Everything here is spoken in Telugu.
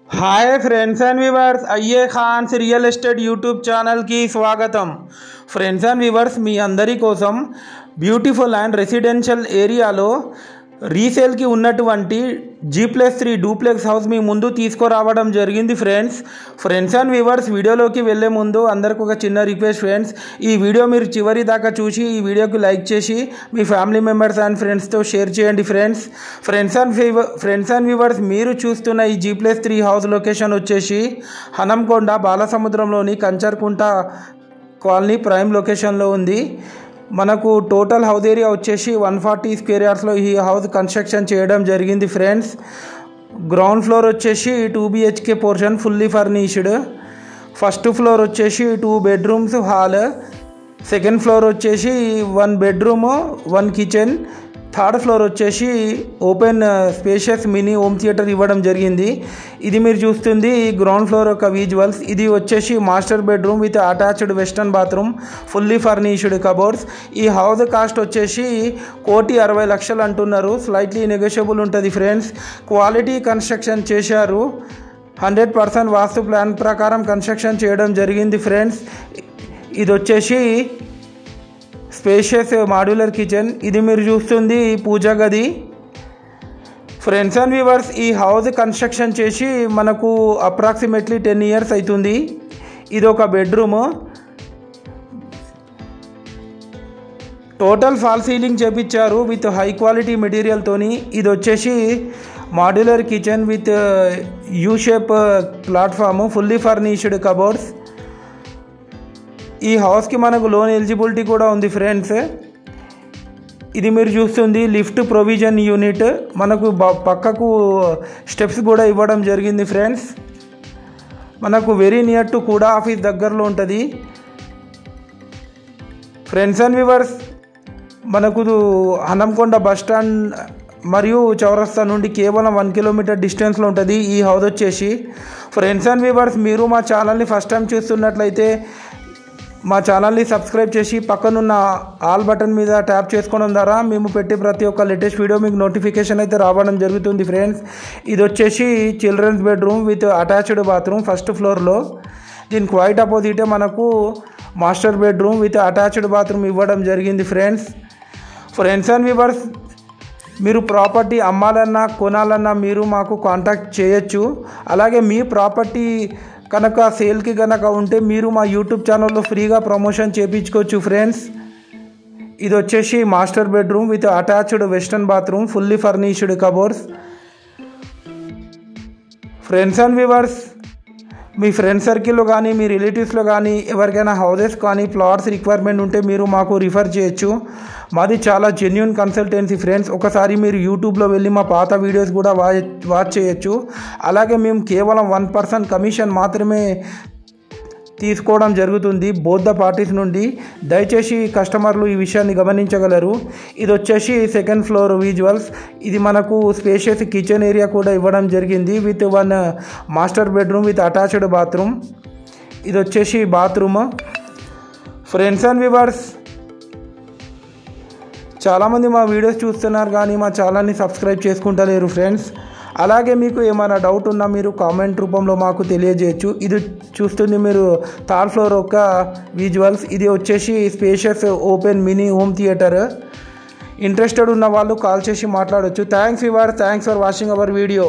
हाय फ्रेंड्स एंड व्यूवर्स, अय्ये Khan real estate YouTube channel की स्वागतम। ఫ్రెండ్స్ అండ్ వ్యూవర్స్, మీ అందరి కోసం బ్యూటిఫుల్ అండ్ రెసిడెన్షియల్ ఏరియాలో రీసేల్కి ఉన్నటువంటి G+3 డూప్లెక్స్ హౌస్ మీ ముందు తీసుకురావడం జరిగింది ఫ్రెండ్స్ అండ్ వ్యూవర్స్, వీడియోలోకి వెళ్ళే ముందు అందరికి ఒక చిన్న రిక్వెస్ట్ ఫ్రెండ్స్, ఈ వీడియో మీరు చివరి దాకా చూసి ఈ వీడియోకి లైక్ చేసి మీ ఫ్యామిలీ మెంబర్స్ అండ్ ఫ్రెండ్స్తో షేర్ చేయండి ఫ్రెండ్స్ అండ్ వ్యూవర్స్, మీరు చూస్తున్న ఈ G+3 హౌస్ లొకేషన్ వచ్చేసి హనంకొండ బాలసముద్రంలోని కంచర్కుంట కాలనీ ప్రైమ్ లొకేషన్లో ఉంది। మనకు టోటల్ హౌస్ ఏరియా వచ్చేసి 140 స్క్వేర్ యార్డ్స్లో ఈ హౌస్ కన్స్ట్రక్షన్ చేయడం జరిగింది ఫ్రెండ్స్। గ్రౌండ్ ఫ్లోర్ వచ్చేసి 2 BHK portion fully furnished, first floor వచ్చేసి 2 బెడ్రూమ్స్ హాల్, సెకండ్ ఫ్లోర్ వచ్చేసి 1 బెడ్రూమ్ 1 కిచెన్, థర్డ్ ఫ్లోర్ వచ్చేసి open spacious mini home theatre ఇవ్వడం జరిగింది। ఇది మీరు చూస్తుంది గ్రౌండ్ ఫ్లోర్ యొక్క విజువల్స్। ఇది వచ్చేసి master bedroom with attached western bathroom fully furnished cupboards. ఈ హౌస్ కాస్ట్ వచ్చేసి 1,60,00,000 అంటున్నారు, స్లైట్లీ నెగోషియబుల్ ఉంటుంది ఫ్రెండ్స్। క్వాలిటీ కన్స్ట్రక్షన్ చేశారు, 100% వాస్తు ప్లాన్ ప్రకారం కన్స్ట్రక్షన్ చేయడం జరిగింది ఫ్రెండ్స్। ఇది వచ్చేసి స్పేషియస్ మాడ్యులర్ కిచెన్, ఇది మీరు చూస్తుంది పూజా గది। ఫ్రెండ్స్ అండ్ వ్యూవర్స్, ఈ హౌస్ కన్స్ట్రక్షన్ చేసి మనకు అప్రాక్సిమేట్లీ 10 ఇయర్స్ అవుతుంది। ఇది ఒక బెడ్రూమ్, టోటల్ ఫాల్ సీలింగ్ చేపించారు విత్ హై క్వాలిటీ మెటీరియల్తోని। ఇది వచ్చేసి modular kitchen with U shape platform fully furnished cupboards. ఈ హౌస్కి మనకు లోన్ ఎలిజిబిలిటీ కూడా ఉంది ఫ్రెండ్స్। ఇది మీరు చూస్తుంది లిఫ్ట్ ప్రొవిజన్ యూనిట్, మనకు పక్కకు స్టెప్స్ కూడా ఇవ్వడం జరిగింది ఫ్రెండ్స్। మనకు వెరీ నియర్ టు కూడా ఆఫీస్ దగ్గరలో ఉంటుంది ఫ్రెండ్స్ అండ్ వ్యూవర్స్। మనకు హనంకొండ బస్ స్టాండ్ మరియు చౌరస్తా నుండి కేవలం 1 కిలోమీటర్ డిస్టెన్స్లో ఉంటుంది ఈ హౌస్ వచ్చేసి। ఫ్రెండ్స్ అండ్ వ్యూవర్స్, మీరు మా ఛానల్ని ఫస్ట్ టైం చూస్తున్నట్లయితే మా ఛానల్ని సబ్స్క్రైబ్ చేసి పక్కనున్న ఆల్ బటన్ మీద ట్యాప్ చేసుకోవడం ద్వారా మేము పెట్టే ప్రతి ఒక్క లేటెస్ట్ వీడియో మీకు నోటిఫికేషన్ అయితే రావడం జరుగుతుంది ఫ్రెండ్స్। ఇది వచ్చేసి children's bedroom with attached bathroom first ఫ్లోర్లో, దీనికి క్వైట్ అపోజిటే మనకు master bedroom with attached bathroom ఇవ్వడం జరిగింది ఫ్రెండ్స్ అండ్ వ్యూవర్స్, మీరు ప్రాపర్టీ అమ్మాలన్నా కొనాలన్నా మీరు మాకు కాంటాక్ట్ చేయొచ్చు। అలాగే మీ ప్రాపర్టీ కనుక సేల్కి కనుక ఉంటే మీరు మా యూట్యూబ్ ఛానల్లో ఫ్రీగా ప్రమోషన్ చేయించుకోవచ్చు ఫ్రెండ్స్। ఇది వచ్చేసి master bedroom with attached western bathroom fully furnished cupboards. Friends and viewers, me friend సర్కిల్లో కానీ మీ రిలేటివ్స్లో కానీ ఎవరికైనా హౌసెస్ కానీ ప్లాట్స్ రిక్వైర్మెంట్ ఉంటే మీరు మాకు రిఫర్ చేయొచ్చు। మాది చాలా జెన్యూన్ కన్సల్టెన్సీ ఫ్రెండ్స్, ఒకసారి మీరు యూట్యూబ్లో వెళ్ళి మా పాత వీడియోస్ కూడా వాచ్ చేయొచ్చు। అలాగే మేము కేవలం 1% కమిషన్ మాత్రమే తీసుకోవడం జరుగుతుంది బోత్ ద పార్టీస్ నుండి, దయచేసి కస్టమర్లు ఈ విషయాన్ని గమనించగలరు। ఇది వచ్చేసి సెకండ్ ఫ్లోర్ విజువల్స్, ఇది మనకు స్పేషియస్ కిచెన్ ఏరియా కూడా ఇవ్వడం జరిగింది with 1 master bedroom with attached bathroom. ఇది వచ్చేసి బాత్రూమ్। ఫ్రెండ్స్ అండ్ వ్యూవర్స్, చాలామంది మా వీడియోస్ చూస్తున్నారు కానీ మా ఛానల్ని సబ్స్క్రైబ్ చేసుకుంటలేరు ఫ్రెండ్స్। అలాగే మీకు ఏమైనా డౌట్ ఉన్నా మీరు కామెంట్ రూపంలో మాకు తెలియజేయచ్చు। ఇది చూస్తుంది మీరు థర్డ్ ఫ్లోర్ యొక్క విజువల్స్, ఇది వచ్చేసి spacious open mini home theatre. Interested ఉన్న వాళ్ళు కాల్ చేసి మాట్లాడవచ్చు। Thanks for watching our video.